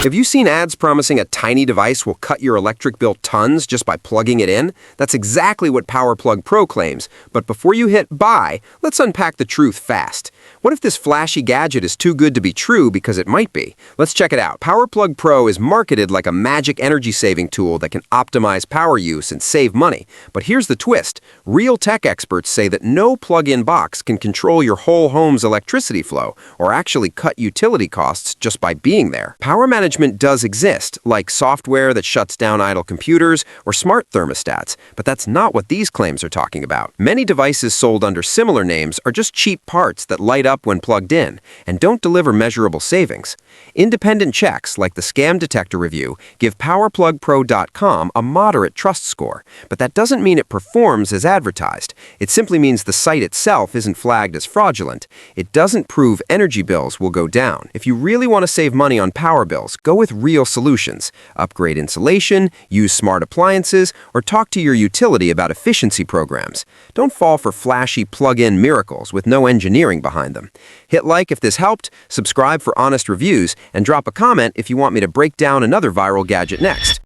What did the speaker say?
Have you seen ads promising a tiny device will cut your electric bill tons just by plugging it in? That's exactly what Power Plug Pro claims. But before you hit buy, let's unpack the truth fast. What if this flashy gadget is too good to be true because it might be? Let's check it out. Power Plug Pro is marketed like a magic energy-saving tool that can optimize power use and save money. But here's the twist. Real tech experts say that no plug-in box can control your whole home's electricity flow or actually cut utility costs just by being there. Power management does exist, like software that shuts down idle computers or smart thermostats, but that's not what these claims are talking about. Many devices sold under similar names are just cheap parts that light up when plugged in and don't deliver measurable savings. Independent checks, like the Scam Detector Review, give PowerPlugPro.com a moderate trust score, but that doesn't mean it performs as advertised. It simply means the site itself isn't flagged as fraudulent. It doesn't prove energy bills will go down. If you really want to save money on power bills, go with real solutions. Upgrade insulation, use smart appliances, or talk to your utility about efficiency programs. Don't fall for flashy plug-in miracles with no engineering behind them. Hit like if this helped, subscribe for honest reviews, and drop a comment if you want me to break down another viral gadget next.